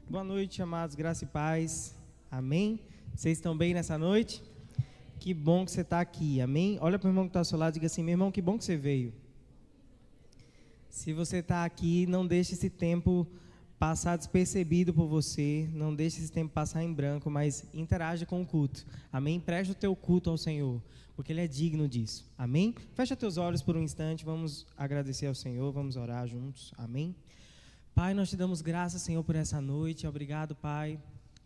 Boa noite, amados, graça e paz, amém? Vocês estão bem nessa noite? Que bom que você está aqui, amém? Olha para o irmão que está ao seu lado e diga assim: meu irmão, que bom que você veio. Se você está aqui, não deixe esse tempo passar despercebido por você, não deixe esse tempo passar em branco, mas interaja com o culto, amém? Preste o teu culto ao Senhor, porque Ele é digno disso, amém? Fecha teus olhos por um instante, vamos agradecer ao Senhor, vamos orar juntos, amém? Pai, nós te damos graças, Senhor, por essa noite. Obrigado, Pai,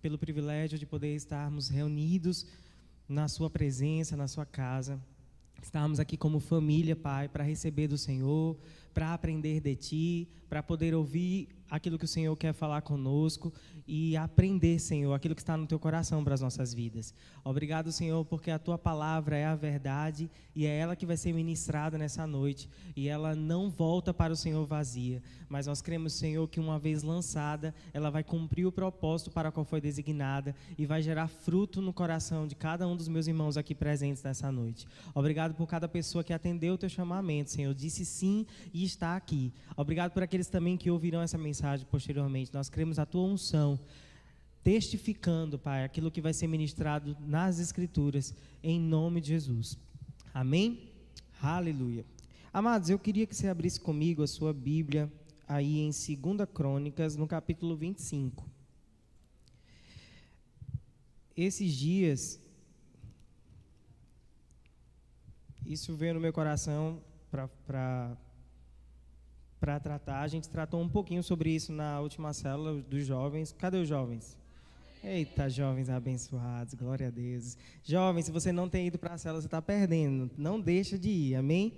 pelo privilégio de poder estarmos reunidos na sua presença, na sua casa. Estarmos aqui como família, Pai, para receber do Senhor, para aprender de Ti, para poder ouvir aquilo que o Senhor quer falar conosco e aprender, Senhor, aquilo que está no Teu coração para as nossas vidas. Obrigado, Senhor, porque a Tua palavra é a verdade e é ela que vai ser ministrada nessa noite e ela não volta para o Senhor vazia, mas nós cremos, Senhor, que uma vez lançada, ela vai cumprir o propósito para o qual foi designada e vai gerar fruto no coração de cada um dos meus irmãos aqui presentes nessa noite. Obrigado por cada pessoa que atendeu o Teu chamamento, Senhor, disse sim e está aqui. Obrigado por aqueles também que ouvirão essa mensagem posteriormente. Nós cremos a Tua unção, testificando, Pai, aquilo que vai ser ministrado nas Escrituras, em nome de Jesus. Amém? Aleluia. Amados, eu queria que você abrisse comigo a sua Bíblia, aí em 2 Crônicas, no capítulo 25. Esses dias, isso veio no meu coração para tratar. A gente tratou um pouquinho sobre isso na última célula dos jovens. Cadê os jovens? Eita, jovens abençoados, glória a Deus. Jovens, se você não tem ido para a célula, você está perdendo. Não deixa de ir, amém?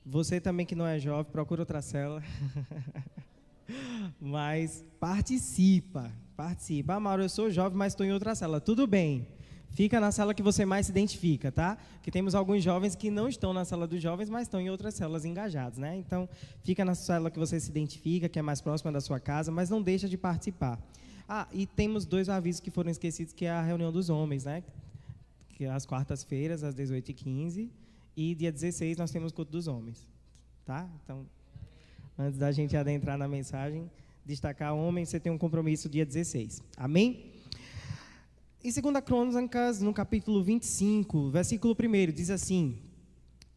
Você também que não é jovem, procura outra célula. Mas participa. Ah, Mauro, eu sou jovem, mas estou em outra célula. Tudo bem. Fica na célula que você mais se identifica, tá? Porque temos alguns jovens que não estão na célula dos jovens, mas estão em outras células engajados, né? Então, fica na célula que você se identifica, que é mais próxima da sua casa, mas não deixa de participar. Ah, e temos 2 avisos que foram esquecidos, que é a reunião dos homens, né? Que é às quartas-feiras, às 18h15, e dia 16 nós temos o culto dos homens, tá? Então, antes da gente adentrar na mensagem, destacar homem, você tem um compromisso dia 16, amém? Em 2 Crônicas, no capítulo 25, versículo 1, diz assim: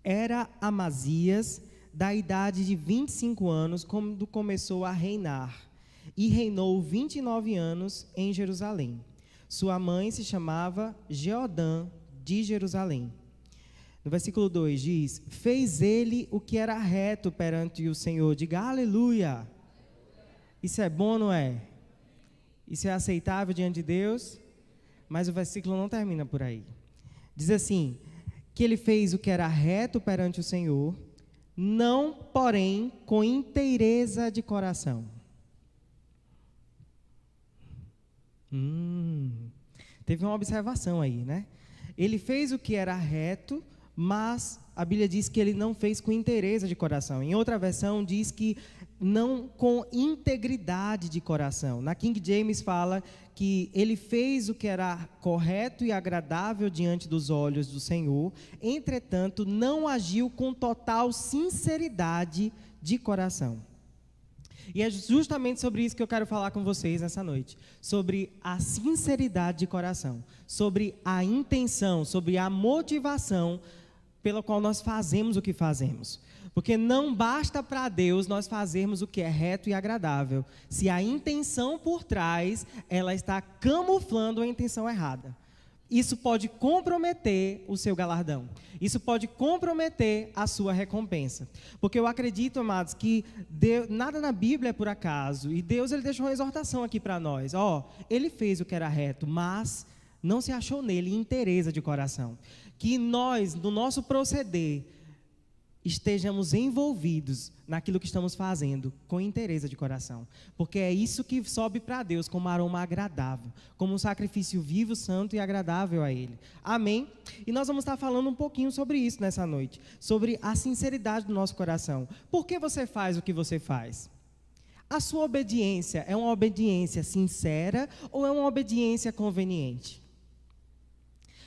era Amazias da idade de 25 anos quando começou a reinar, e reinou 29 anos em Jerusalém. Sua mãe se chamava Jeodã de Jerusalém. No versículo 2 diz: fez ele o que era reto perante o Senhor. Diga aleluia. Isso é bom, não é? Isso é aceitável diante de Deus? Mas o versículo não termina por aí. Diz assim: que ele fez o que era reto perante o Senhor, não, porém, com inteireza de coração. Teve uma observação aí, né? Ele fez o que era reto, mas a Bíblia diz que ele não fez com inteireza de coração. Em outra versão diz que não com integridade de coração. Na King James fala que ele fez o que era correto e agradável diante dos olhos do Senhor, entretanto, não agiu com total sinceridade de coração. E é justamente sobre isso que eu quero falar com vocês nessa noite, sobre a sinceridade de coração, sobre a intenção, sobre a motivação pela qual nós fazemos o que fazemos. Porque não basta para Deus nós fazermos o que é reto e agradável, se a intenção por trás, ela está camuflando a intenção errada. Isso pode comprometer o seu galardão. Isso pode comprometer a sua recompensa. Porque eu acredito, amados, que Deus, nada na Bíblia é por acaso. E Deus, Ele deixou uma exortação aqui para nós. Ele fez o que era reto, mas não se achou nele inteireza de coração. Que nós, no nosso proceder, estejamos envolvidos naquilo que estamos fazendo com inteireza de coração, porque é isso que sobe para Deus como aroma agradável, como um sacrifício vivo, santo e agradável a Ele. Amém? E nós vamos estar falando um pouquinho sobre isso nessa noite, sobre a sinceridade do nosso coração. Por que você faz o que você faz? A sua obediência é uma obediência sincera ou é uma obediência conveniente?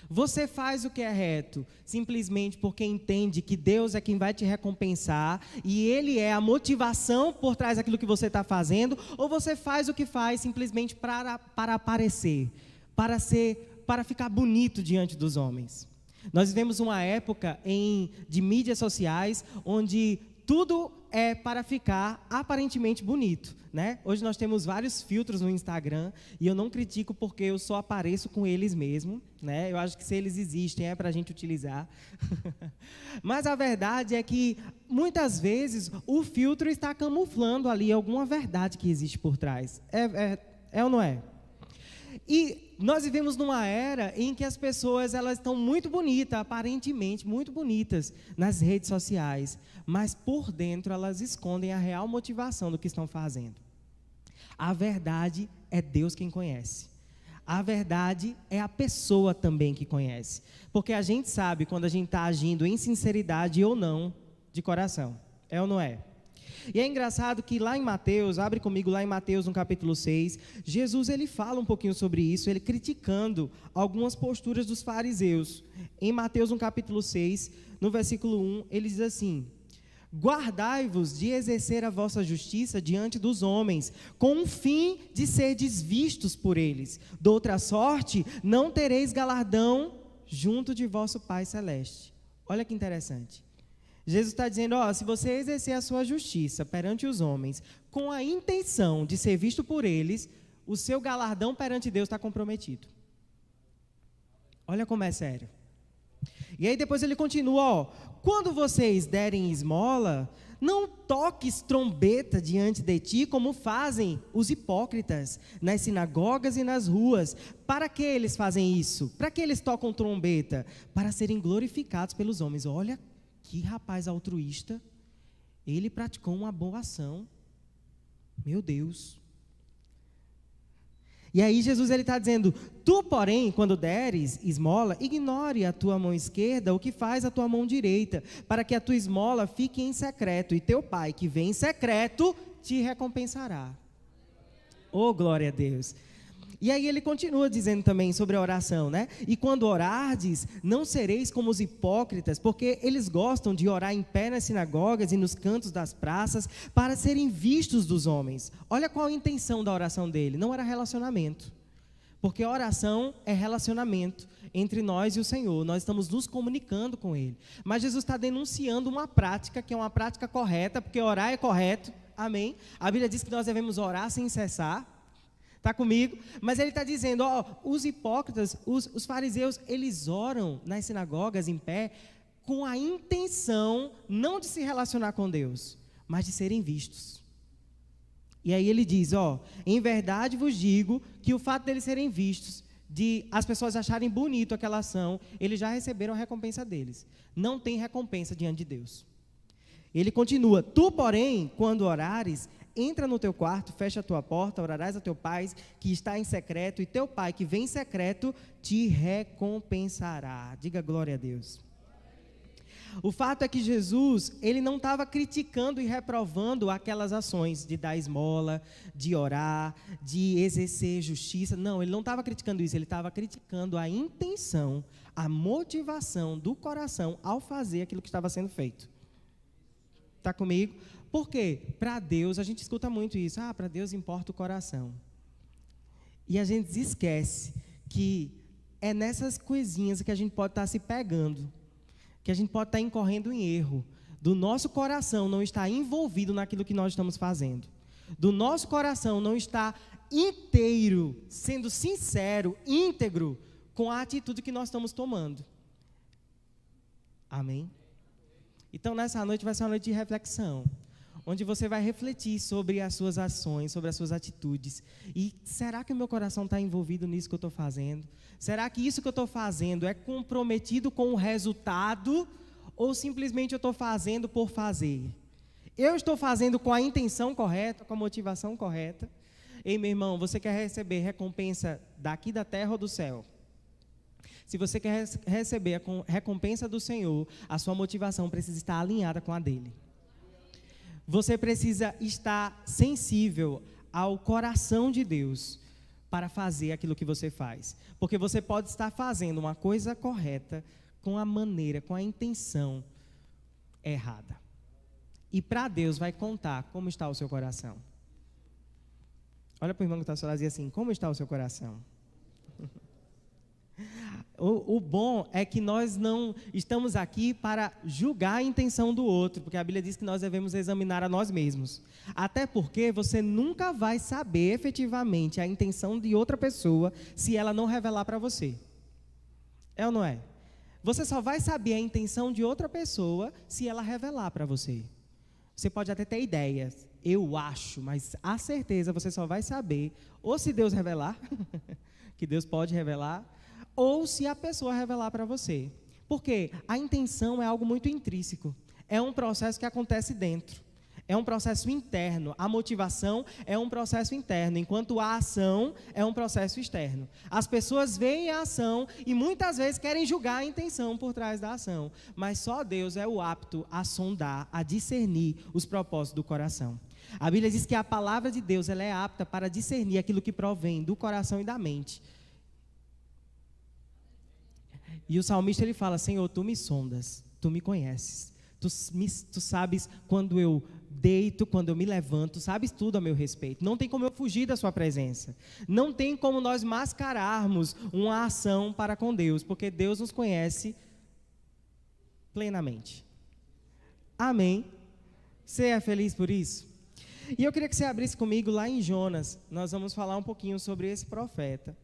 Você faz o que é reto simplesmente porque entende que Deus é quem vai te recompensar e Ele é a motivação por trás daquilo que você está fazendo, ou você faz o que faz simplesmente para aparecer, para ficar bonito diante dos homens? Nós vivemos uma época de mídias sociais onde tudo é para ficar aparentemente bonito, né? Hoje nós temos vários filtros no Instagram e eu não critico porque eu só apareço com eles mesmo, né? Eu acho que se eles existem é para a gente utilizar. Mas a verdade é que muitas vezes o filtro está camuflando ali alguma verdade que existe por trás. É ou não é? E nós vivemos numa era em que as pessoas elas estão muito bonitas, aparentemente muito bonitas nas redes sociais, mas por dentro elas escondem a real motivação do que estão fazendo. A verdade é Deus quem conhece. A verdade é a pessoa também que conhece. Porque a gente sabe quando a gente está agindo em sinceridade ou não de coração. É ou não é? E é engraçado que lá em Mateus, abre comigo lá em Mateus no capítulo 6, Jesus ele fala um pouquinho sobre isso, ele criticando algumas posturas dos fariseus. Em Mateus no capítulo 6, no versículo 1, ele diz assim: guardai-vos de exercer a vossa justiça diante dos homens, com o fim de serdes vistos por eles. Doutra sorte, não tereis galardão junto de vosso Pai Celeste. Olha que interessante. Jesus está dizendo, se você exercer a sua justiça perante os homens, com a intenção de ser visto por eles, o seu galardão perante Deus está comprometido. Olha como é sério. E aí depois ele continua, quando vocês derem esmola, não toques trombeta diante de ti, como fazem os hipócritas nas sinagogas e nas ruas. Para que eles fazem isso? Para que eles tocam trombeta? Para serem glorificados pelos homens. Olha que rapaz altruísta, ele praticou uma boa ação. Meu Deus. E aí Jesus ele está dizendo, tu porém, quando deres esmola, ignore a tua mão esquerda o que faz a tua mão direita, para que a tua esmola fique em secreto, e teu pai que vem em secreto te recompensará. Oh, glória a Deus. E aí ele continua dizendo também sobre a oração, né? E quando orardes, não sereis como os hipócritas, porque eles gostam de orar em pé nas sinagogas e nos cantos das praças, para serem vistos dos homens. Olha qual a intenção da oração dele, não era relacionamento. Porque a oração é relacionamento entre nós e o Senhor, nós estamos nos comunicando com Ele. Mas Jesus está denunciando uma prática, que é uma prática correta, porque orar é correto, amém? A Bíblia diz que nós devemos orar sem cessar. Está comigo? Mas ele está dizendo, os hipócritas, os fariseus, eles oram nas sinagogas em pé com a intenção não de se relacionar com Deus, mas de serem vistos. E aí ele diz, em verdade vos digo que o fato deles serem vistos, de as pessoas acharem bonito aquela ação, eles já receberam a recompensa deles. Não tem recompensa diante de Deus. Ele continua, tu porém, quando orares, entra no teu quarto, fecha a tua porta, orarás a teu pai que está em secreto, e teu pai que vem em secreto te recompensará. Diga glória a Deus. O fato é que Jesus, ele não estava criticando e reprovando aquelas ações de dar esmola, de orar, de exercer justiça. Não, ele não estava criticando isso, ele estava criticando a intenção, a motivação do coração ao fazer aquilo que estava sendo feito. Está comigo? Por quê? Para Deus, a gente escuta muito isso. Para Deus importa o coração. E a gente esquece que é nessas coisinhas que a gente pode estar se pegando, que a gente pode estar incorrendo em erro, do nosso coração não estar envolvido naquilo que nós estamos fazendo, do nosso coração não estar inteiro, sendo sincero, íntegro, com a atitude que nós estamos tomando. Amém? Então, nessa noite vai ser uma noite de reflexão, onde você vai refletir sobre as suas ações, sobre as suas atitudes. E será que o meu coração está envolvido nisso que eu estou fazendo? Será que isso que eu estou fazendo é comprometido com o resultado? Ou simplesmente eu estou fazendo por fazer? Eu estou fazendo com a intenção correta, com a motivação correta? Ei, meu irmão, você quer receber recompensa daqui da terra ou do céu? Se você quer receber a recompensa do Senhor, a sua motivação precisa estar alinhada com a dele. Você precisa estar sensível ao coração de Deus, para fazer aquilo que você faz. Porque você pode estar fazendo uma coisa correta com a maneira, com a intenção errada. E para Deus vai contar como está o seu coração. Olha para o irmão que está ao seu lado e diz assim: como está o seu coração? O bom é que nós não estamos aqui para julgar a intenção do outro, porque a Bíblia diz que nós devemos examinar a nós mesmos. Até porque você nunca vai saber efetivamente a intenção de outra pessoa se ela não revelar para você. É ou não é? Você só vai saber a intenção de outra pessoa se ela revelar para você. Você pode até ter ideias, eu acho, mas a certeza você só vai saber, ou se Deus revelar, que Deus pode revelar, ou se a pessoa revelar para você. Porque a intenção é algo muito intrínseco, é um processo que acontece dentro, é um processo interno, a motivação é um processo interno, enquanto a ação é um processo externo. As pessoas veem a ação e muitas vezes querem julgar a intenção por trás da ação, mas só Deus é o apto a sondar, a discernir os propósitos do coração. A Bíblia diz que a palavra de Deus ela é apta para discernir aquilo que provém do coração e da mente. E o salmista ele fala: Senhor, tu me sondas, tu me conheces, tu sabes quando eu deito, quando eu me levanto, sabes tudo a meu respeito. Não tem como eu fugir da sua presença. Não tem como nós mascararmos uma ação para com Deus, porque Deus nos conhece plenamente. Amém? Você é feliz por isso? E eu queria que você abrisse comigo lá em Jonas. Nós vamos falar um pouquinho sobre esse profeta.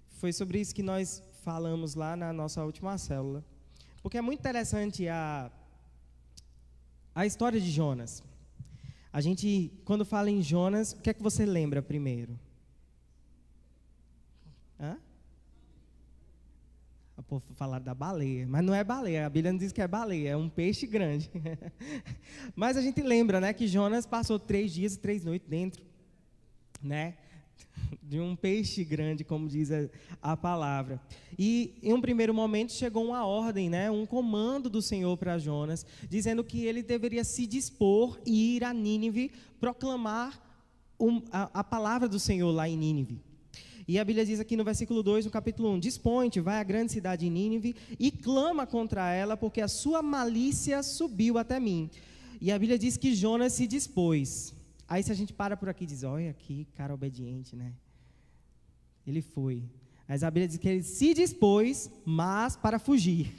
Foi sobre isso que nós falamos lá na nossa última célula. Porque é muito interessante a história de Jonas. A gente, quando fala em Jonas, o que é que você lembra primeiro? O povo falar da baleia, mas não é baleia, a Bíblia não diz que é baleia, é um peixe grande. Mas a gente lembra, né, que Jonas passou 3 dias e 3 noites dentro, né, de um peixe grande, como diz a palavra. E em um primeiro momento chegou uma ordem, né, um comando do Senhor para Jonas, dizendo que ele deveria se dispor e ir a Nínive proclamar a palavra do Senhor lá em Nínive. E a Bíblia diz aqui no versículo 2, no capítulo 1, dispõe-te, vai à grande cidade de Nínive e clama contra ela, porque a sua malícia subiu até mim. E a Bíblia diz que Jonas se dispôs. Aí se a gente para por aqui e diz, olha que cara obediente, né? Ele foi. Mas a Bíblia diz que ele se dispôs, mas para fugir.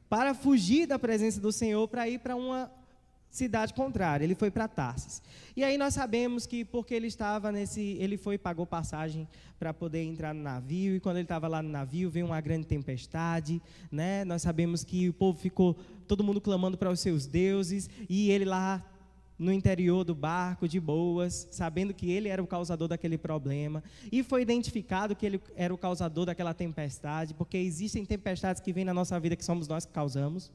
Para fugir da presença do Senhor, para ir para uma cidade contrária. Ele foi para Tarsis. E aí nós sabemos que porque ele estava ele foi e pagou passagem para poder entrar no navio, e quando ele estava lá no navio, veio uma grande tempestade, né? Nós sabemos que o povo ficou, todo mundo clamando para os seus deuses, e ele lá no interior do barco, de boas, sabendo que ele era o causador daquele problema, e foi identificado que ele era o causador daquela tempestade, porque existem tempestades que vêm na nossa vida que somos nós que causamos,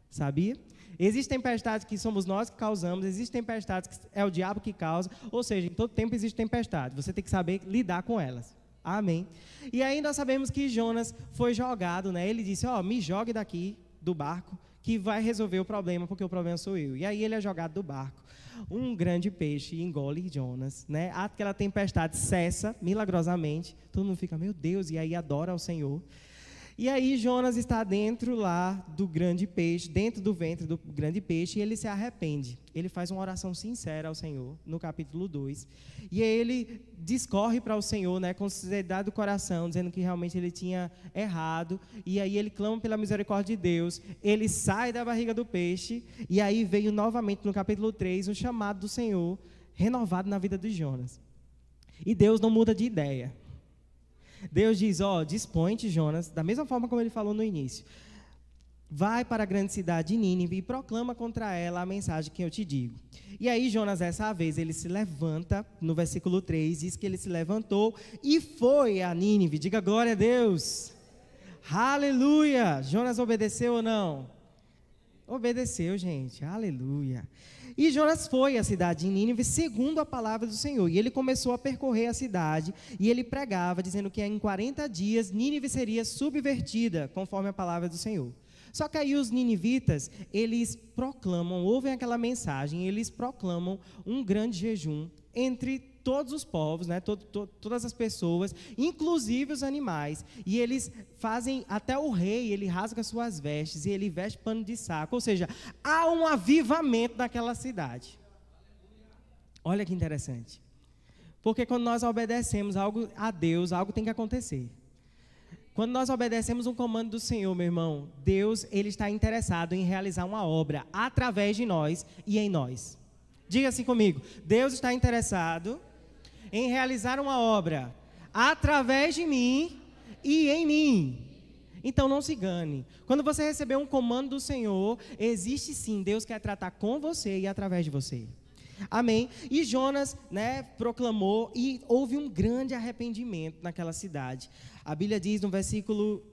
sabia? Existem tempestades que somos nós que causamos, existem tempestades que é o diabo que causa, ou seja, em todo tempo existe tempestade, você tem que saber lidar com elas. Amém? E aí nós sabemos que Jonas foi jogado, né? Ele disse, me jogue daqui do barco, que vai resolver o problema, porque o problema sou eu. E aí ele é jogado do barco. Um grande peixe engole Jonas, né? Aquela tempestade cessa milagrosamente, todo mundo fica, meu Deus, e aí adora ao Senhor. E aí Jonas está dentro lá do grande peixe, dentro do ventre do grande peixe, e ele se arrepende. Ele faz uma oração sincera ao Senhor, no capítulo 2. E aí ele discorre para o Senhor, né, com sinceridade do coração, dizendo que realmente ele tinha errado. E aí ele clama pela misericórdia de Deus. Ele sai da barriga do peixe, e aí veio novamente no capítulo 3 o chamado do Senhor, renovado na vida de Jonas. E Deus não muda de ideia. Deus diz, dispõe-te, Jonas, da mesma forma como ele falou no início. Vai para a grande cidade de Nínive e proclama contra ela a mensagem que eu te digo. E aí Jonas, dessa vez, ele se levanta, no versículo 3, diz que ele se levantou e foi a Nínive. Diga glória a Deus. Aleluia. Jonas obedeceu ou não? Obedeceu, gente. Aleluia. E Jonas foi à cidade de Nínive segundo a palavra do Senhor. E ele começou a percorrer a cidade e ele pregava, dizendo que em 40 dias Nínive seria subvertida, conforme a palavra do Senhor. Só que aí os ninivitas, eles proclamam, ouvem aquela mensagem, eles proclamam um grande jejum entre todos os povos, né, todas as pessoas, inclusive os animais, e eles fazem, até o rei, ele rasga suas vestes, e ele veste pano de saco, ou seja, há um avivamento naquela cidade. Olha que interessante, porque quando nós obedecemos algo a Deus, algo tem que acontecer. Quando nós obedecemos um comando do Senhor, meu irmão, Deus, ele está interessado em realizar uma obra através de nós e em nós. Diga assim comigo, Deus está interessado em realizar uma obra através de mim e em mim. Então não se engane. Quando você receber um comando do Senhor, existe sim, Deus quer tratar com você e através de você. Amém? E Jonas, né, proclamou e houve um grande arrependimento naquela cidade. A Bíblia diz no versículo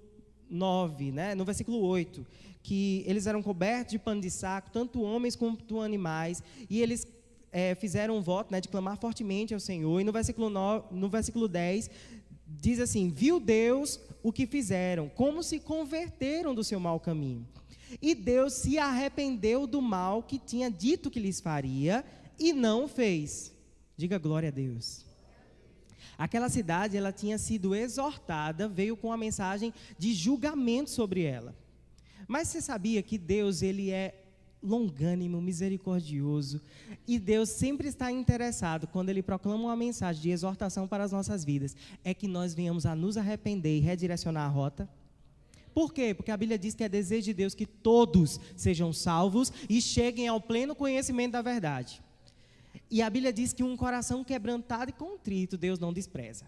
9, né, no versículo 8, que eles eram cobertos de pano de saco, tanto homens quanto animais, e eles fizeram um voto, né, de clamar fortemente ao Senhor. E no versículo 10, diz assim: viu Deus o que fizeram, como se converteram do seu mau caminho. E Deus se arrependeu do mal que tinha dito que lhes faria, e não o fez. Diga glória a Deus. Aquela cidade, ela tinha sido exortada, veio com a mensagem de julgamento sobre ela. Mas você sabia que Deus, ele é longânimo, misericordioso, e Deus sempre está interessado, quando ele proclama uma mensagem de exortação para as nossas vidas, é que nós venhamos a nos arrepender e redirecionar a rota? Por quê? Porque a Bíblia diz que é desejo de Deus que todos sejam salvos e cheguem ao pleno conhecimento da verdade. E a Bíblia diz que um coração quebrantado e contrito, Deus não despreza.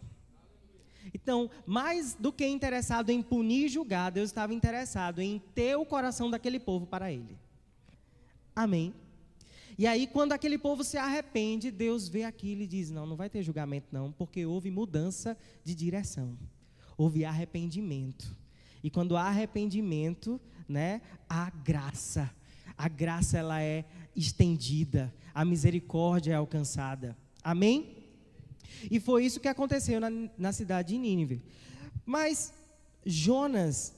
Então, mais do que interessado em punir e julgar, Deus estava interessado em ter o coração daquele povo para Ele. Amém? E aí, quando aquele povo se arrepende, Deus vê aquilo e diz: não vai ter julgamento não, porque houve mudança de direção. Houve arrependimento. E quando há arrependimento, né, há graça. A graça, ela é estendida, a misericórdia é alcançada. Amém? E foi isso que aconteceu na cidade de Nínive. Mas Jonas,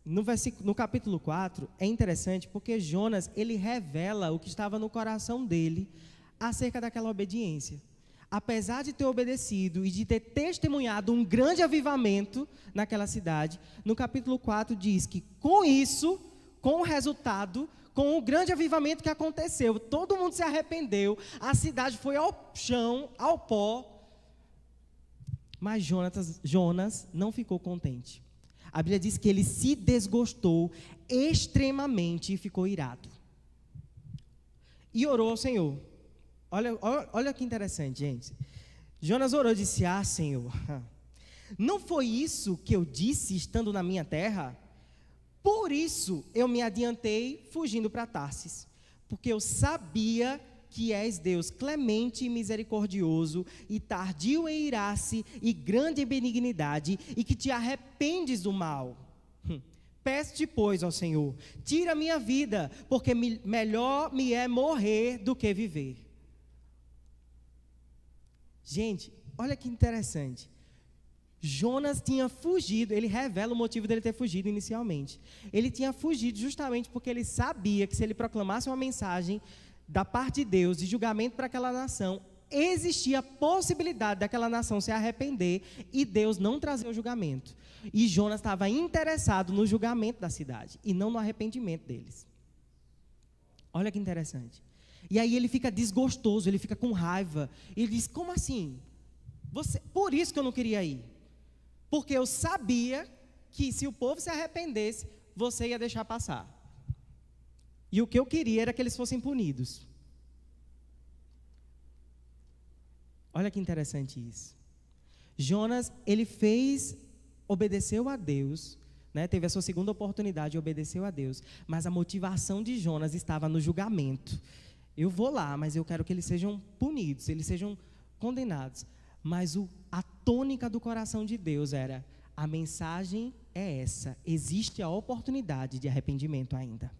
no capítulo 4, é interessante porque Jonas, ele revela o que estava no coração dele acerca daquela obediência. Apesar de ter obedecido e de ter testemunhado um grande avivamento naquela cidade, no capítulo 4 diz que com isso, com o resultado, com o grande avivamento que aconteceu, todo mundo se arrependeu, a cidade foi ao chão, ao pó, mas Jonas não ficou contente. A Bíblia diz que ele se desgostou extremamente e ficou irado. E orou ao Senhor. Olha que interessante, gente. Jonas orou e disse: Senhor, não foi isso que eu disse estando na minha terra? Por isso eu me adiantei fugindo para Tarsis, porque eu sabia que és Deus clemente e misericordioso, e tardio em irar-se, e grande em benignidade, e que te arrependes do mal. Peço-te, pois, ó Senhor, tira a minha vida, porque melhor me é morrer do que viver. Gente, olha que interessante. Jonas tinha fugido, ele revela o motivo dele ter fugido inicialmente. Ele tinha fugido justamente porque ele sabia que se ele proclamasse uma mensagem da parte de Deus, de julgamento para aquela nação, existia a possibilidade daquela nação se arrepender e Deus não trazer o julgamento. E Jonas estava interessado no julgamento da cidade e não no arrependimento deles. Olha que interessante. E aí ele fica desgostoso, ele fica com raiva. Ele diz: como assim? Por isso que eu não queria ir. Porque eu sabia que se o povo se arrependesse, você ia deixar passar. E o que eu queria era que eles fossem punidos. Olha que interessante isso. Jonas, ele obedeceu a Deus, né? Teve a sua segunda oportunidade e obedeceu a Deus. Mas a motivação de Jonas estava no julgamento. Eu vou lá, mas eu quero que eles sejam punidos, eles sejam condenados. Mas a tônica do coração de Deus era: a mensagem é essa, existe a oportunidade de arrependimento ainda.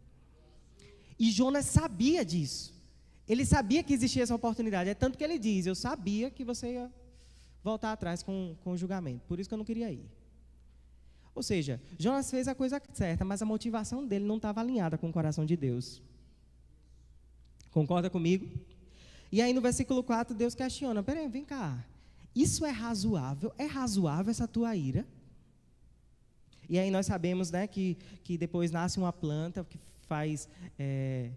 E Jonas sabia disso. Ele sabia que existia essa oportunidade. É tanto que ele diz: eu sabia que você ia voltar atrás com o julgamento. Por isso que eu não queria ir. Ou seja, Jonas fez a coisa certa, mas a motivação dele não estava alinhada com o coração de Deus. Concorda comigo? E aí no versículo 4, Deus questiona, peraí, vem cá, isso é razoável? É razoável essa tua ira? E aí nós sabemos, né, que depois nasce uma planta que faz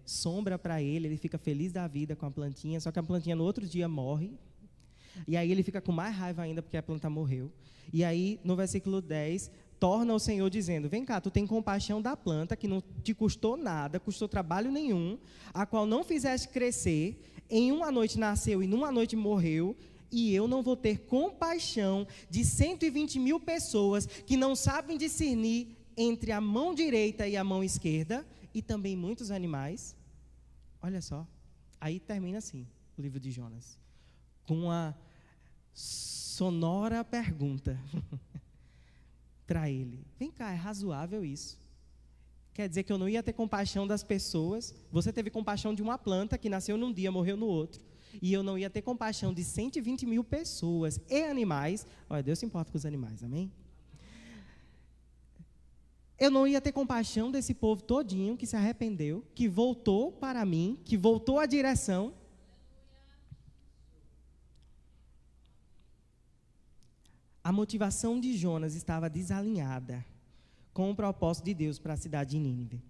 sombra para ele fica feliz da vida com a plantinha, só que a plantinha no outro dia morre, e aí ele fica com mais raiva ainda porque a planta morreu. E aí no versículo 10, torna o Senhor dizendo, vem cá, tu tem compaixão da planta que não te custou nada, custou trabalho nenhum, a qual não fizeste crescer, em uma noite nasceu e numa noite morreu, e eu não vou ter compaixão de 120.000 pessoas que não sabem discernir entre a mão direita e a mão esquerda, e também muitos animais. Olha só, aí termina assim o livro de Jonas, com uma sonora pergunta para ele, vem cá, é razoável isso? Quer dizer que eu não ia ter compaixão das pessoas? Você teve compaixão de uma planta que nasceu num dia, morreu no outro, e eu não ia ter compaixão de 120.000 pessoas e animais. Olha, Deus se importa com os animais, amém? Eu não ia ter compaixão desse povo todinho que se arrependeu, que voltou para mim, que voltou à direção. A motivação de Jonas estava desalinhada com o propósito de Deus para a cidade de Nínive.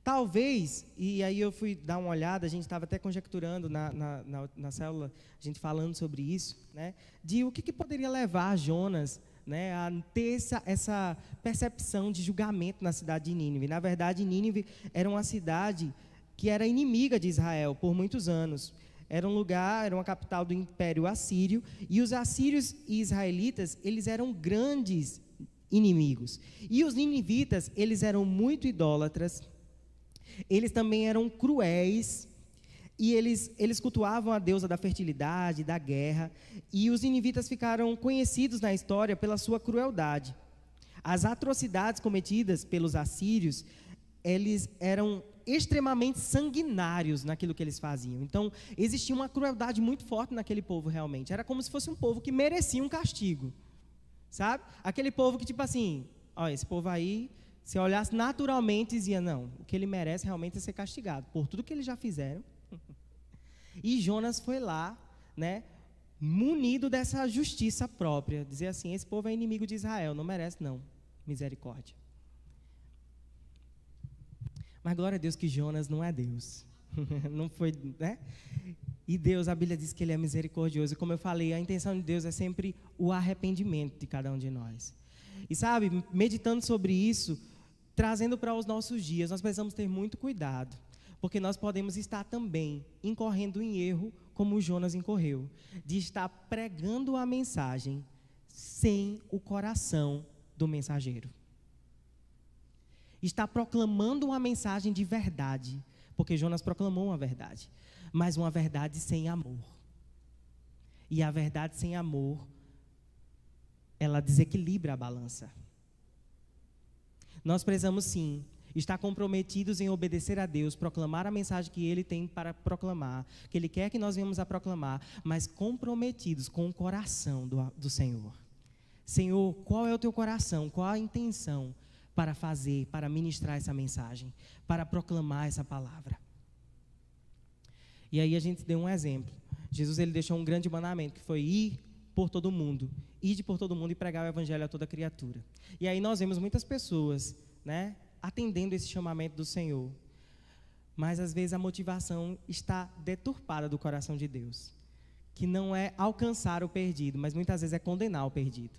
Talvez, e aí eu fui dar uma olhada, a gente estava até conjecturando na célula, a gente falando sobre isso, né, de o que poderia levar Jonas, né, a ter essa percepção de julgamento na cidade de Nínive. Na verdade, Nínive era uma cidade que era inimiga de Israel por muitos anos. Era um lugar, era uma capital do Império Assírio, e os assírios e israelitas, eles eram grandes inimigos. E os ninivitas, eles eram muito idólatras, eles também eram cruéis, e eles cultuavam a deusa da fertilidade, da guerra, e os ninivitas ficaram conhecidos na história pela sua crueldade. As atrocidades cometidas pelos assírios, eles eram extremamente sanguinários naquilo que eles faziam. Então, existia uma crueldade muito forte naquele povo realmente. Era como se fosse um povo que merecia um castigo, sabe? Aquele povo que, tipo assim, ó, esse povo aí, se olhasse naturalmente, dizia, não, o que ele merece realmente é ser castigado, por tudo que eles já fizeram. E Jonas foi lá, né, munido dessa justiça própria, dizer assim, esse povo é inimigo de Israel, não merece não, misericórdia. Mas glória a Deus que Jonas não é Deus. Não foi, né? E Deus, a Bíblia diz que Ele é misericordioso. E como eu falei, a intenção de Deus é sempre o arrependimento de cada um de nós. E sabe, meditando sobre isso, trazendo para os nossos dias, nós precisamos ter muito cuidado. Porque nós podemos estar também incorrendo em erro, como o Jonas incorreu, de estar pregando a mensagem sem o coração do mensageiro. Está proclamando uma mensagem de verdade, porque Jonas proclamou uma verdade, mas uma verdade sem amor. E a verdade sem amor, ela desequilibra a balança. Nós precisamos sim estar comprometidos em obedecer a Deus, proclamar a mensagem que Ele tem para proclamar, que Ele quer que nós venhamos a proclamar, mas comprometidos com o coração do Senhor. Senhor, qual é o teu coração? Qual a intenção para fazer, para ministrar essa mensagem, para proclamar essa palavra? E aí a gente deu um exemplo. Jesus, ele deixou um grande mandamento, que foi ir por todo mundo, ide por todo mundo e pregar o evangelho a toda criatura. E aí nós vemos muitas pessoas, né, atendendo esse chamamento do Senhor, mas às vezes a motivação está deturpada do coração de Deus, que não é alcançar o perdido, mas muitas vezes é condenar o perdido,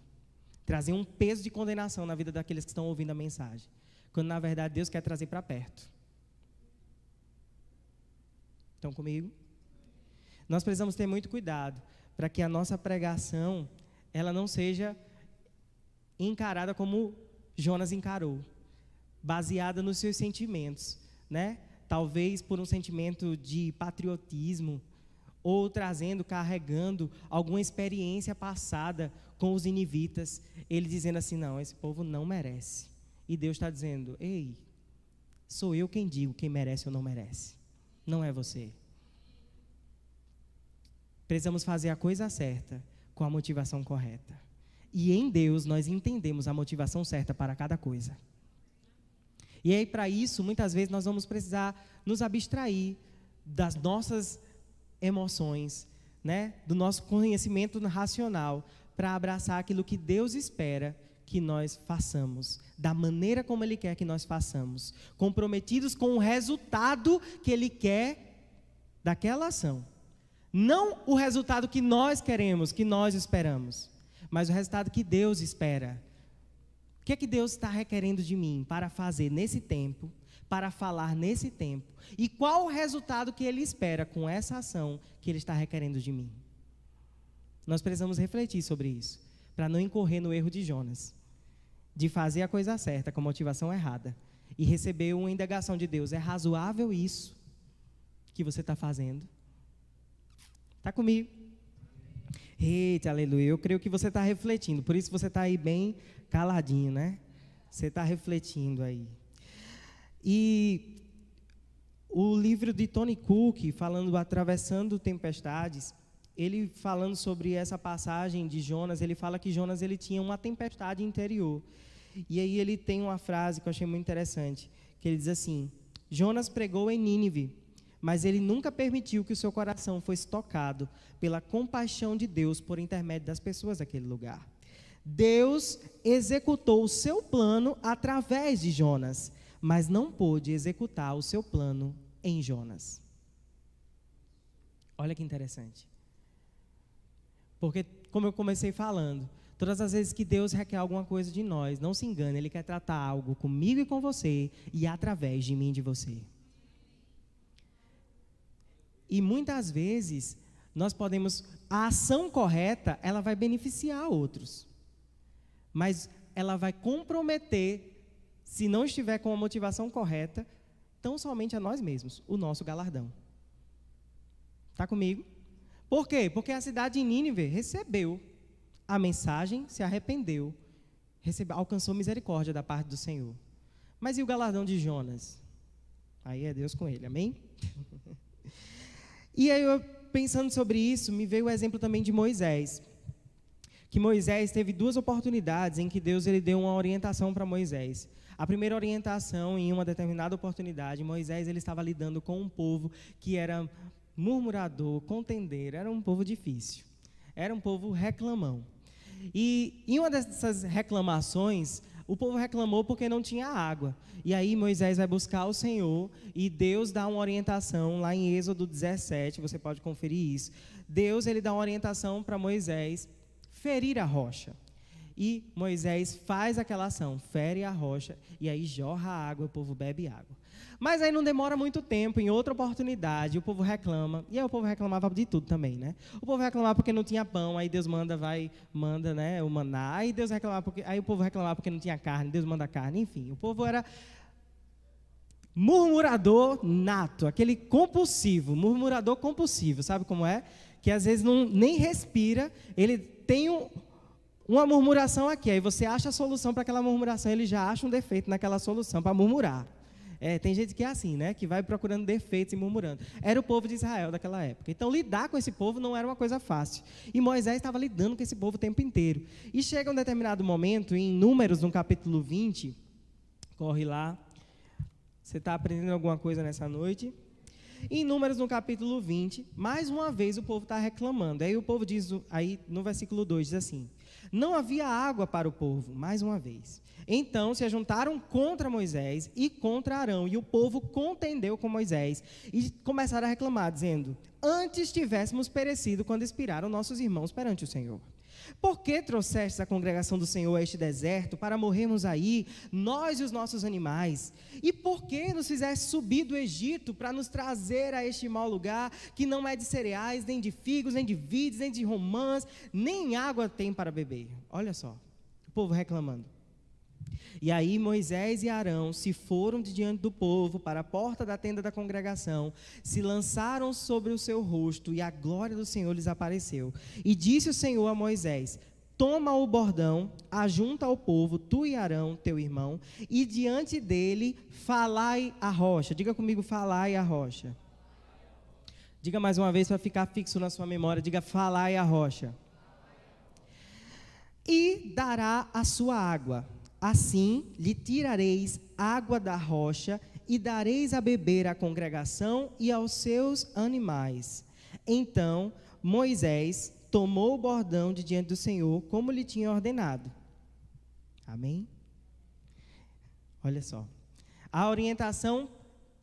trazer um peso de condenação na vida daqueles que estão ouvindo a mensagem, quando na verdade Deus quer trazer para perto. Estão comigo? Nós precisamos ter muito cuidado para que a nossa pregação ela não seja encarada como Jonas encarou, baseada nos seus sentimentos, né? Talvez por um sentimento de patriotismo, ou trazendo, carregando alguma experiência passada com os ninivitas, ele dizendo assim, não, esse povo não merece. E Deus está dizendo, ei, sou eu quem digo quem merece ou não merece, não é você. Precisamos fazer a coisa certa, com a motivação correta. E em Deus nós entendemos a motivação certa para cada coisa. E aí, para isso, muitas vezes nós vamos precisar nos abstrair das nossas emoções, né, do nosso conhecimento racional, para abraçar aquilo que Deus espera que nós façamos, da maneira como Ele quer que nós façamos, comprometidos com o resultado que Ele quer daquela ação. Não o resultado que nós queremos, que nós esperamos, mas o resultado que Deus espera. O que é que Deus está requerendo de mim para fazer nesse tempo, para falar nesse tempo? E qual o resultado que Ele espera com essa ação que Ele está requerendo de mim? Nós precisamos refletir sobre isso, para não incorrer no erro de Jonas, de fazer a coisa certa com a motivação errada e receber uma indagação de Deus. É razoável isso que você está fazendo? Está comigo? Eita, aleluia. Eu creio que você está refletindo, por isso você está aí bem caladinho, né? Você está refletindo aí. E o livro de Tony Cook, falando Atravessando Tempestades, ele falando sobre essa passagem de Jonas, ele fala que Jonas ele tinha uma tempestade interior. E aí ele tem uma frase que eu achei muito interessante, que ele diz assim: Jonas pregou em Nínive, mas ele nunca permitiu que o seu coração fosse tocado pela compaixão de Deus por intermédio das pessoas daquele lugar. Deus executou o seu plano através de Jonas, mas não pôde executar o seu plano em Jonas. Olha que interessante. Porque, como eu comecei falando, todas as vezes que Deus requer alguma coisa de nós, não se engane, Ele quer tratar algo comigo e com você, e através de mim e de você. E muitas vezes, a ação correta, ela vai beneficiar outros. Mas ela vai comprometer, se não estiver com a motivação correta, tão somente a nós mesmos, o nosso galardão. Está comigo? Por quê? Porque a cidade de Nínive recebeu a mensagem, se arrependeu, alcançou misericórdia da parte do Senhor. Mas e o galardão de Jonas? Aí é Deus com ele, amém? E aí, eu, pensando sobre isso, me veio o exemplo também de Moisés. Que Moisés teve 2 oportunidades em que Deus ele deu uma orientação para Moisés. A primeira orientação, em uma determinada oportunidade, Moisés ele estava lidando com um povo que era murmurador, contendeiro, era um povo difícil, era um povo reclamão. E em uma dessas reclamações, o povo reclamou porque não tinha água. E aí Moisés vai buscar o Senhor e Deus dá uma orientação, lá em Êxodo 17, você pode conferir isso. Deus ele dá uma orientação para Moisés ferir a rocha. E Moisés faz aquela ação, fere a rocha, e aí jorra a água, o povo bebe água. Mas aí não demora muito tempo, em outra oportunidade, o povo reclama, e aí o povo reclamava de tudo também, né? O povo reclamava porque não tinha pão, aí Deus manda, né, o maná, aí o povo reclamava porque não tinha carne, Deus manda carne, enfim. O povo era murmurador nato, aquele compulsivo, murmurador compulsivo, sabe como é? Que às vezes nem respira, ele tem uma murmuração aqui, aí você acha a solução para aquela murmuração, ele já acha um defeito naquela solução para murmurar. Tem gente que é assim, né? Que vai procurando defeitos e murmurando. Era o povo de Israel daquela época. Então, lidar com esse povo não era uma coisa fácil. E Moisés estava lidando com esse povo o tempo inteiro. E chega um determinado momento, em Números, no capítulo 20, corre lá. Você está aprendendo alguma coisa nessa noite? Em Números, no capítulo 20, mais uma vez o povo está reclamando. Aí o povo diz, aí no versículo 2, diz assim: não havia água para o povo, mais uma vez. Então se ajuntaram contra Moisés e contra Arão, e o povo contendeu com Moisés, e começaram a reclamar, dizendo: antes tivéssemos perecido quando expiraram nossos irmãos perante o Senhor. Por que trouxestes a congregação do Senhor a este deserto, para morrermos aí, nós e os nossos animais? E por que nos fizeste subir do Egito, para nos trazer a este mau lugar, que não é de cereais, nem de figos, nem de vides, nem de romãs, nem água tem para beber? Olha só, o povo reclamando. E aí Moisés e Arão se foram de diante do povo para a porta da tenda da congregação, se lançaram sobre o seu rosto, e a glória do Senhor lhes apareceu. E disse o Senhor a Moisés: toma o bordão, ajunta ao povo, tu e Arão, teu irmão, e diante dele falai a rocha. Diga comigo, falai a rocha. Diga mais uma vez para ficar fixo na sua memória, diga: falai a rocha. E dará a sua água. Assim lhe tirareis água da rocha e dareis a beber à congregação e aos seus animais. Então Moisés tomou o bordão de diante do Senhor, como lhe tinha ordenado. Amém? Olha só. A orientação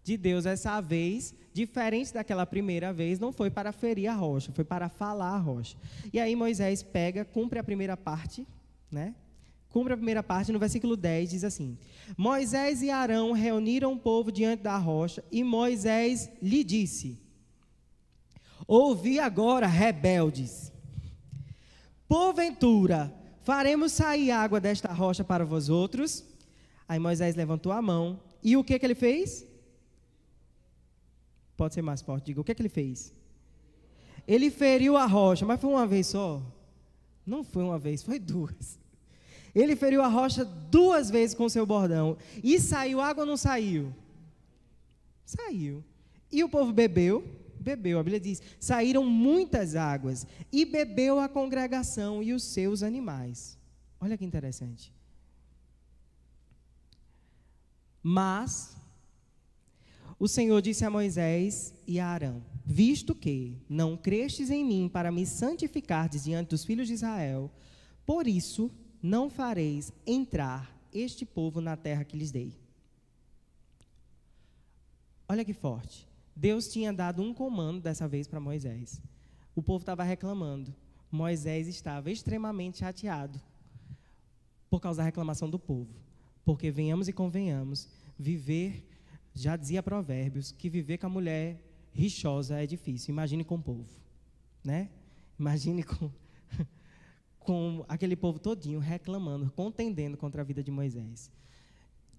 de Deus essa vez, diferente daquela primeira vez, não foi para ferir a rocha, foi para falar a rocha. E aí Moisés pega, cumpre a primeira parte, né? Cumpre a primeira parte, no versículo 10 diz assim: Moisés e Arão reuniram o povo diante da rocha, e Moisés lhe disse: ouvi agora, rebeldes, porventura faremos sair água desta rocha para vós outros? Aí Moisés levantou a mão, e o que ele fez? Pode ser mais forte, diga, o que ele fez? Ele feriu a rocha, mas foi uma vez só? Não foi uma vez, foi duas. Ele feriu a rocha 2 vezes com o seu bordão. E saiu água ou não saiu? Saiu. E o povo bebeu? Bebeu. A Bíblia diz, saíram muitas águas. E bebeu a congregação e os seus animais. Olha que interessante. Mas o Senhor disse a Moisés e a Arão: visto que não crestes em mim para me santificardes diante dos filhos de Israel, por isso não fareis entrar este povo na terra que lhes dei. Olha que forte. Deus tinha dado um comando dessa vez para Moisés. O povo estava reclamando. Moisés estava extremamente chateado por causa da reclamação do povo. Porque venhamos e convenhamos, viver, já dizia Provérbios, que viver com a mulher rixosa é difícil. Imagine com o povo, né? Imagine com aquele povo todinho reclamando, contendendo contra a vida de Moisés.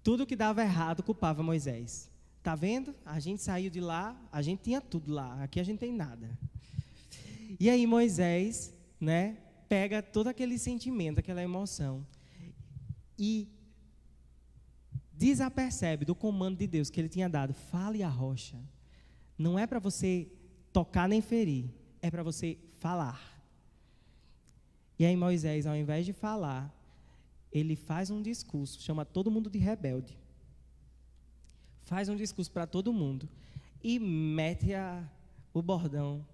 Tudo que dava errado culpava Moisés. Está vendo? A gente saiu de lá, a gente tinha tudo lá, aqui a gente tem nada. E aí Moisés, né, pega todo aquele sentimento, aquela emoção e desapercebe do comando de Deus que ele tinha dado. Fale a rocha. Não é para você tocar nem ferir, é para você falar. E aí Moisés, ao invés de falar, ele faz um discurso, chama todo mundo de rebelde. Faz um discurso para todo mundo e mete o bordão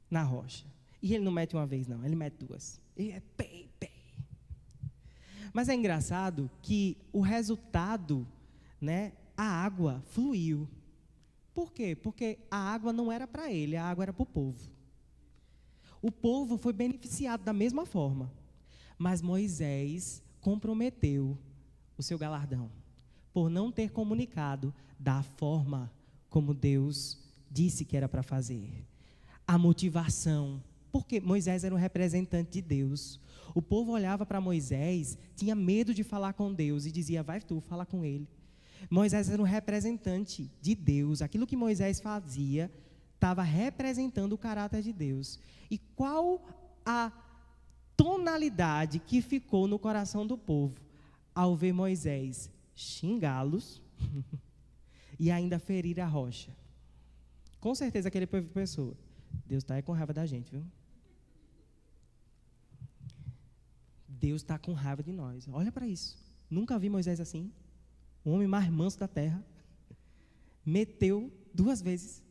na rocha. E ele não mete uma vez, não, ele mete 2. E é pei, pei. Mas é engraçado que o resultado, né, a água fluiu. Por quê? Porque a água não era para ele, a água era para o povo. O povo foi beneficiado da mesma forma, mas Moisés comprometeu o seu galardão, por não ter comunicado da forma como Deus disse que era para fazer. A motivação, porque Moisés era um representante de Deus. O povo olhava para Moisés, tinha medo de falar com Deus e dizia, vai tu, fala com ele. Moisés era um representante de Deus, aquilo que Moisés fazia estava representando o caráter de Deus. E qual a tonalidade que ficou no coração do povo ao ver Moisés xingá-los e ainda ferir a rocha? Com certeza aquele povo pensou, Deus está com raiva da gente, viu? Deus está com raiva de nós. Olha para isso. Nunca vi Moisés assim. O homem mais manso da terra. Meteu 2 vezes.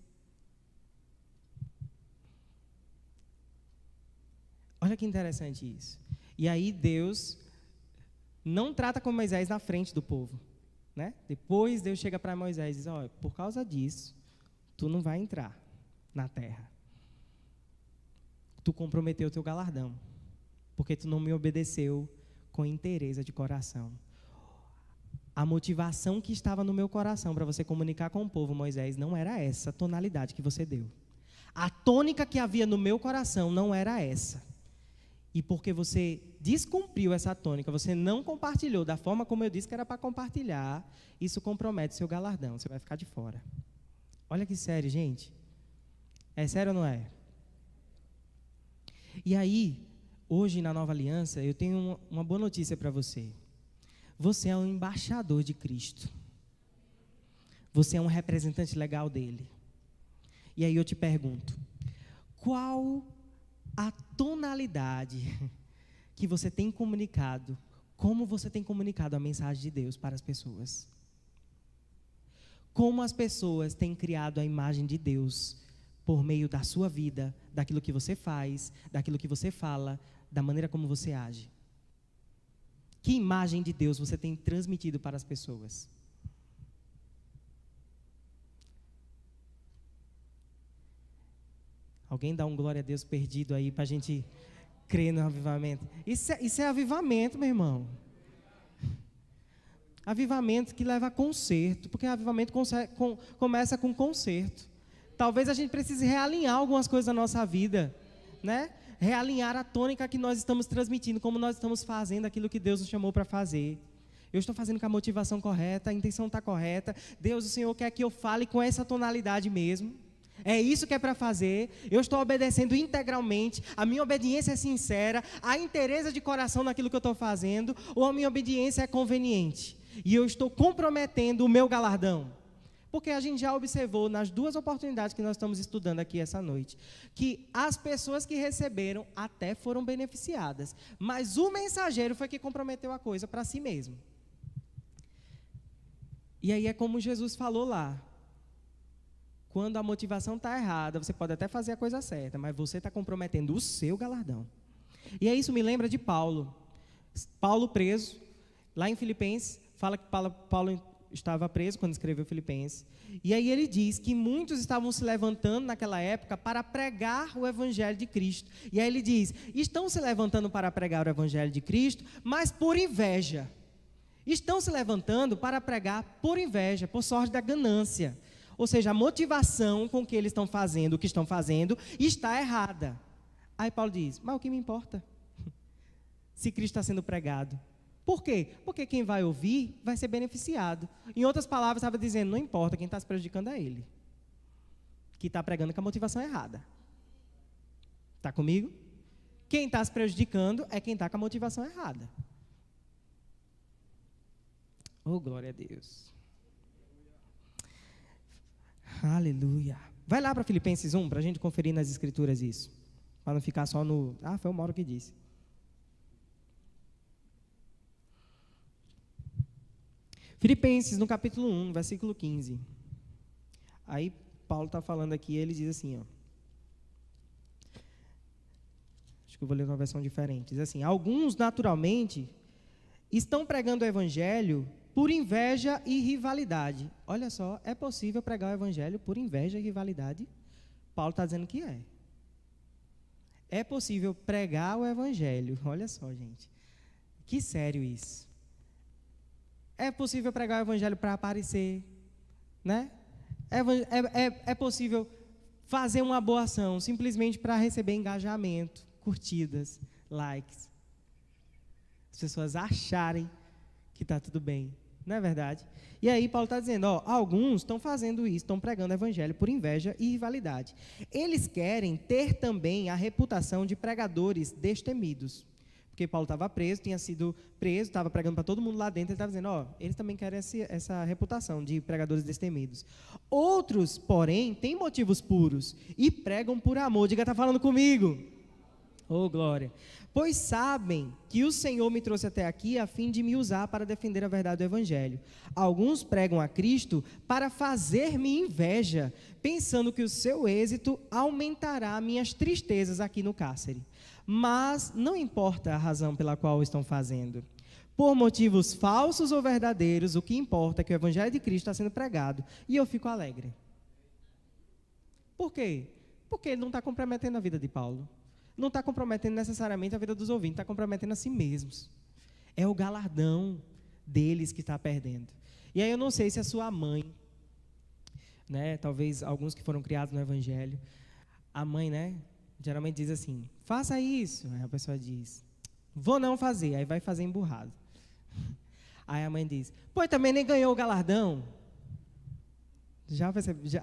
Olha que interessante isso. E aí Deus não trata com Moisés na frente do povo, né? Depois Deus chega para Moisés e diz, olha, por causa disso, tu não vai entrar na terra. Tu comprometeu o teu galardão, porque tu não me obedeceu com inteireza de coração. A motivação que estava no meu coração para você comunicar com o povo, Moisés, não era essa tonalidade que você deu. A tônica que havia no meu coração não era essa. E porque você descumpriu essa tônica, você não compartilhou da forma como eu disse que era para compartilhar, isso compromete seu galardão, você vai ficar de fora. Olha que sério, gente. É sério ou não é? E aí, hoje na Nova Aliança, eu tenho uma boa notícia para você. Você é um embaixador de Cristo. Você é um representante legal dele. E aí eu te pergunto, qual a tonalidade que você tem comunicado, como você tem comunicado a mensagem de Deus para as pessoas? Como as pessoas têm criado a imagem de Deus por meio da sua vida, daquilo que você faz, daquilo que você fala, da maneira como você age. Que imagem de Deus você tem transmitido para as pessoas? Alguém dá um glória a Deus perdido aí para a gente crer no avivamento? Isso é avivamento, meu irmão. Avivamento que leva a conserto, porque avivamento começa com conserto. Talvez a gente precise realinhar algumas coisas da nossa vida, né? Realinhar a tônica que nós estamos transmitindo, como nós estamos fazendo aquilo que Deus nos chamou para fazer. Eu estou fazendo com a motivação correta, a intenção está correta. Deus, o Senhor quer que eu fale com essa tonalidade mesmo. É isso que é para fazer. Eu estou obedecendo integralmente. A minha obediência é sincera. Há interesse de coração naquilo que eu estou fazendo, ou a minha obediência é conveniente? E eu estou comprometendo o meu galardão. Porque a gente já observou nas duas oportunidades que nós estamos estudando aqui essa noite, que as pessoas que receberam até foram beneficiadas, mas o mensageiro foi que comprometeu a coisa para si mesmo. E aí é como Jesus falou lá, quando a motivação está errada, você pode até fazer a coisa certa, mas você está comprometendo o seu galardão. E aí isso me lembra de Paulo. Paulo preso, lá em Filipenses, fala que Paulo estava preso quando escreveu Filipenses, e aí ele diz que muitos estavam se levantando naquela época para pregar o Evangelho de Cristo, e aí ele diz, estão se levantando para pregar o Evangelho de Cristo, mas por inveja, estão se levantando para pregar por inveja, por sorte da ganância, ou seja, a motivação com que eles estão fazendo o que estão fazendo está errada. Aí Paulo diz, mas o que me importa? Se Cristo está sendo pregado. Por quê? Porque quem vai ouvir vai ser beneficiado. Em outras palavras, estava dizendo, não importa, quem está se prejudicando é ele, que está pregando com a motivação errada. Está comigo? Quem está se prejudicando é quem está com a motivação errada. Oh, glória a Deus. Aleluia. Vai lá para Filipenses 1, para a gente conferir nas escrituras isso. Para não ficar só no... foi o Mauro que disse. Filipenses, no capítulo 1, versículo 15. Aí, Paulo está falando aqui, ele diz assim, ó. Acho que eu vou ler uma versão diferente. Diz assim, alguns, naturalmente, estão pregando o evangelho por inveja e rivalidade. Olha só, é possível pregar o evangelho por inveja e rivalidade? Paulo está dizendo que é. É possível pregar o evangelho. Olha só, gente. Que sério isso. É possível pregar o evangelho para aparecer, né? É possível fazer uma boa ação simplesmente para receber engajamento, curtidas, likes. As pessoas acharem que está tudo bem, não é verdade? E aí Paulo está dizendo, alguns estão fazendo isso, estão pregando o evangelho por inveja e rivalidade. Eles querem ter também a reputação de pregadores destemidos. Porque Paulo estava preso, tinha sido preso, estava pregando para todo mundo lá dentro, ele estava dizendo, eles também querem essa reputação de pregadores destemidos. Outros, porém, têm motivos puros e pregam por amor. Diga, está falando comigo? Oh, glória. Pois sabem que o Senhor me trouxe até aqui a fim de me usar para defender a verdade do Evangelho. Alguns pregam a Cristo para fazer-me inveja, pensando que o seu êxito aumentará minhas tristezas aqui no cárcere. Mas não importa a razão pela qual o estão fazendo. Por motivos falsos ou verdadeiros, o que importa é que o Evangelho de Cristo está sendo pregado e eu fico alegre. Por quê? Porque ele não está comprometendo a vida de Paulo. Não está comprometendo necessariamente a vida dos ouvintes, está comprometendo a si mesmos. É o galardão deles que está perdendo. E aí eu não sei se a sua mãe, né, talvez alguns que foram criados no Evangelho, a mãe, né, geralmente diz assim, faça isso. Aí a pessoa diz, vou não fazer, aí vai fazer emburrado. Aí a mãe diz, pois também nem ganhou o galardão.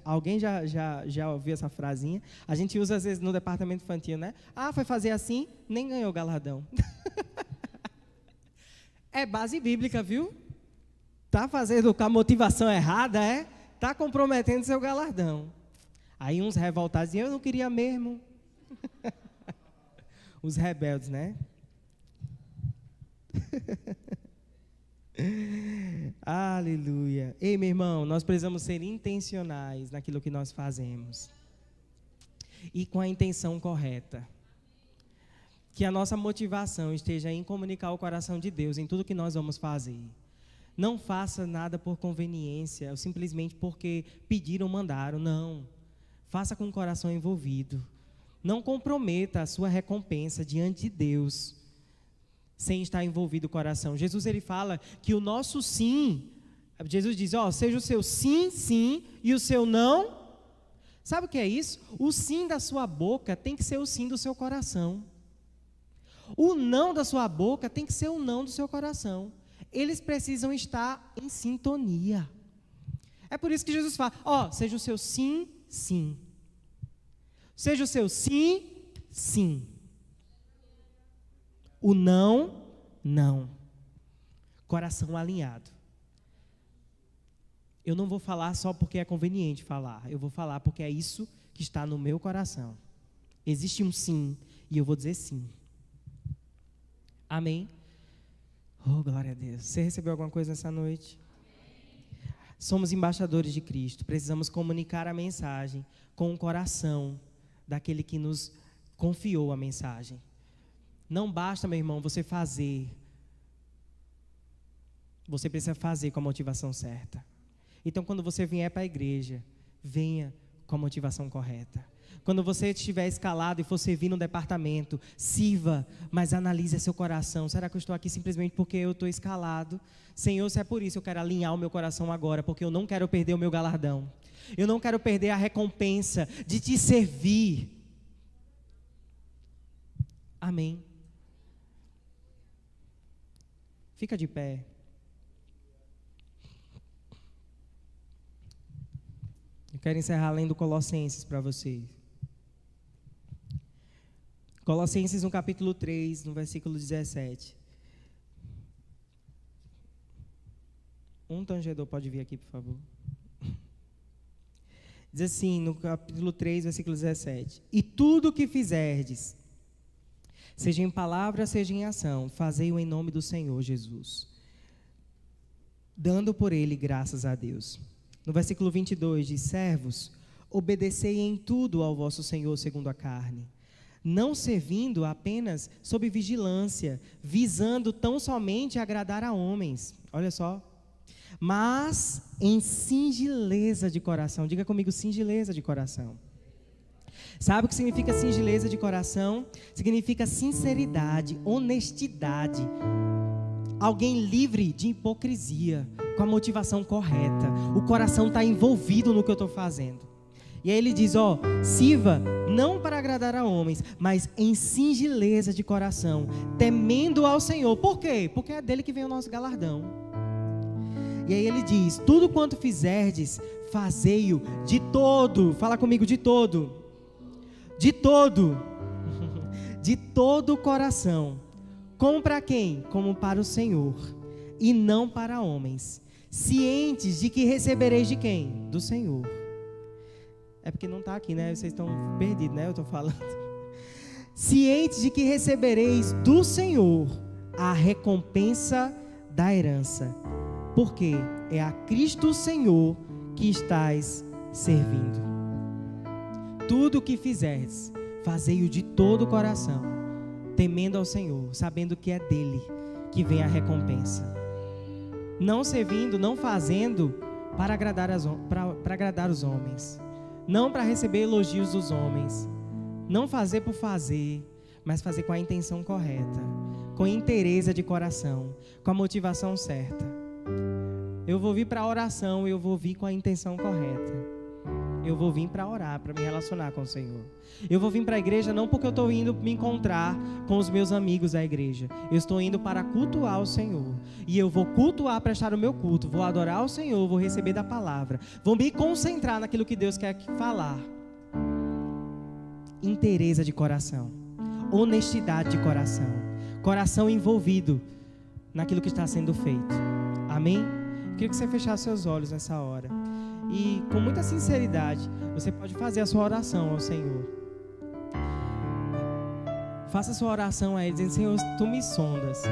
Alguém já ouviu essa frasinha? A gente usa às vezes no departamento infantil, né? Foi fazer assim, nem ganhou o galardão. É base bíblica, viu? Tá fazendo com a motivação errada, tá comprometendo seu galardão. Aí uns revoltados dizem, eu não queria mesmo. Os rebeldes, né? Aleluia. Ei, meu irmão, nós precisamos ser intencionais naquilo que nós fazemos. e com a intenção correta. Que a nossa motivação esteja em comunicar o coração de Deus em tudo que nós vamos fazer. Não faça nada por conveniência, ou simplesmente porque pediram ou mandaram, não. Faça com o coração envolvido. Não comprometa a sua recompensa diante de Deus, sem estar envolvido o coração. Jesus, ele fala que o nosso sim, Jesus diz, seja o seu sim, sim, e o seu não. Sabe o que é isso? O sim da sua boca tem que ser o sim do seu coração. O não da sua boca tem que ser o não do seu coração. Eles precisam estar em sintonia. É por isso que Jesus fala, seja o seu sim, sim. Seja o seu sim, sim. O não, não. Coração alinhado. Eu não vou falar só porque é conveniente falar. Eu vou falar porque é isso que está no meu coração. Existe um sim e eu vou dizer sim. Amém? Oh, glória a Deus. Você recebeu alguma coisa nessa noite? Somos embaixadores de Cristo. Precisamos comunicar a mensagem com o coração daquele que nos confiou a mensagem. Não basta, meu irmão, você fazer. Você precisa fazer com a motivação certa. Então, quando você vier para a igreja, venha com a motivação correta. Quando você estiver escalado e for servir no departamento, sirva, mas analise seu coração. Será que eu estou aqui simplesmente porque eu estou escalado? Senhor, se é por isso, eu quero alinhar o meu coração agora, porque eu não quero perder o meu galardão. Eu não quero perder a recompensa de te servir. Amém. Fica de pé. Eu quero encerrar lendo Colossenses para vocês. Colossenses no capítulo 3, no versículo 17. Um tangedor pode vir aqui, por favor. Diz assim, no capítulo 3, versículo 17. E tudo o que fizerdes, seja em palavra, seja em ação, fazei-o em nome do Senhor Jesus, dando por ele graças a Deus. No versículo 22 diz, servos, obedecei em tudo ao vosso Senhor segundo a carne, não servindo apenas sob vigilância, visando tão somente agradar a homens. Olha só. Mas em singeleza de coração. Diga comigo, singeleza de coração. Sabe o que significa singeleza de coração? Significa sinceridade, honestidade. Alguém livre de hipocrisia, com a motivação correta. O coração está envolvido no que eu estou fazendo. E aí ele diz, sirva não para agradar a homens, mas em singeleza de coração, temendo ao Senhor. Por quê? Porque é dele que vem o nosso galardão. E aí ele diz, tudo quanto fizerdes, fazei-o de todo. Fala comigo, de todo. De todo. De todo o coração. Como para quem? Como para o Senhor, e não para homens. Cientes de que recebereis de quem? Do Senhor. É porque não está aqui, né? Vocês estão perdidos, né? Eu estou falando. Cientes de que recebereis do Senhor a recompensa da herança. Porque é a Cristo Senhor que estais servindo. Tudo o que fizerdes, fazei-o de todo o coração, temendo ao Senhor, sabendo que é dele que vem a recompensa. Não servindo, não fazendo para agradar os homens. Não para receber elogios dos homens. Não fazer por fazer, mas fazer com a intenção correta, com inteireza de coração, com a motivação certa. Eu vou vir para a oração, eu vou vir com a intenção correta. Eu vou vir para orar, para me relacionar com o Senhor. Eu vou vir para a igreja não porque eu estou indo me encontrar com os meus amigos da igreja. Eu estou indo para cultuar o Senhor. E eu vou cultuar, prestar o meu culto. Vou adorar o Senhor, vou receber da palavra. Vou me concentrar naquilo que Deus quer falar. Inteireza de coração. Honestidade de coração. Coração envolvido naquilo que está sendo feito. Amém? Eu queria que você fechasse seus olhos nessa hora. E com muita sinceridade, você pode fazer a sua oração ao Senhor. Faça a sua oração a Ele, dizendo, Senhor, Tu me sondas.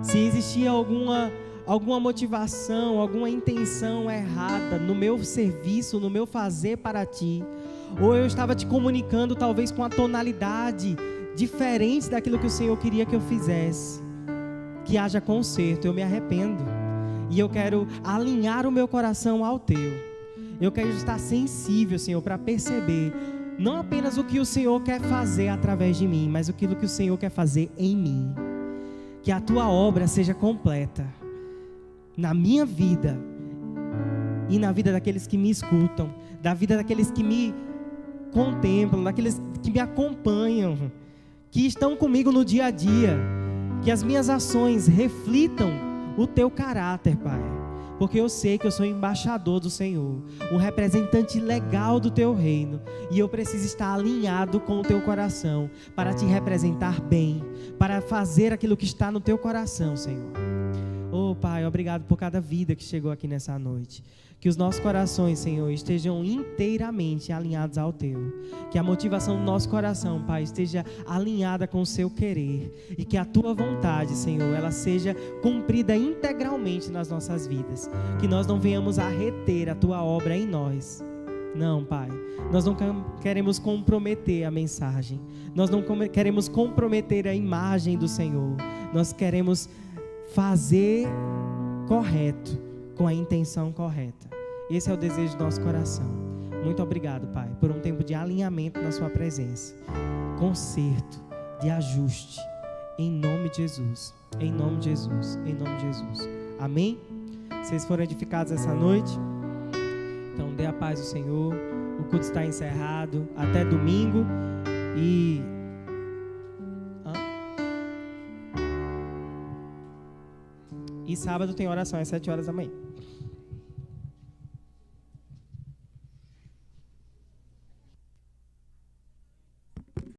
Se existir alguma motivação, alguma intenção errada no meu serviço, no meu fazer para Ti, ou eu estava te comunicando talvez com a tonalidade diferente daquilo que o Senhor queria que eu fizesse, que haja conserto. Eu me arrependo e eu quero alinhar o meu coração ao teu. Eu quero estar sensível, Senhor, para perceber não apenas o que o Senhor quer fazer através de mim, mas aquilo que o Senhor quer fazer em mim. Que a tua obra seja completa na minha vida e na vida daqueles que me escutam, da vida daqueles que me contemplam, daqueles que me acompanham, que estão comigo no dia a dia. Que as minhas ações reflitam o teu caráter, Pai, porque eu sei que eu sou embaixador do Senhor, um representante legal do teu reino, e eu preciso estar alinhado com o teu coração para te representar bem, para fazer aquilo que está no teu coração, Senhor. Oh, Pai, obrigado por cada vida que chegou aqui nessa noite. Que os nossos corações, Senhor, estejam inteiramente alinhados ao teu. Que a motivação do nosso coração, Pai, esteja alinhada com o seu querer. E que a tua vontade, Senhor, ela seja cumprida integralmente nas nossas vidas. Que nós não venhamos a reter a tua obra em nós. Não, Pai, nós não queremos comprometer a mensagem. Nós não queremos comprometer a imagem do Senhor. Nós queremos fazer correto, com a intenção correta. Esse é o desejo do nosso coração. Muito obrigado, Pai, por um tempo de alinhamento na sua presença, conserto, de ajuste, em nome de Jesus, em nome de Jesus, em nome de Jesus. Amém? Vocês foram edificados essa noite? Então dê a paz do Senhor. O culto está encerrado até domingo e sábado tem oração às 7 horas da manhã.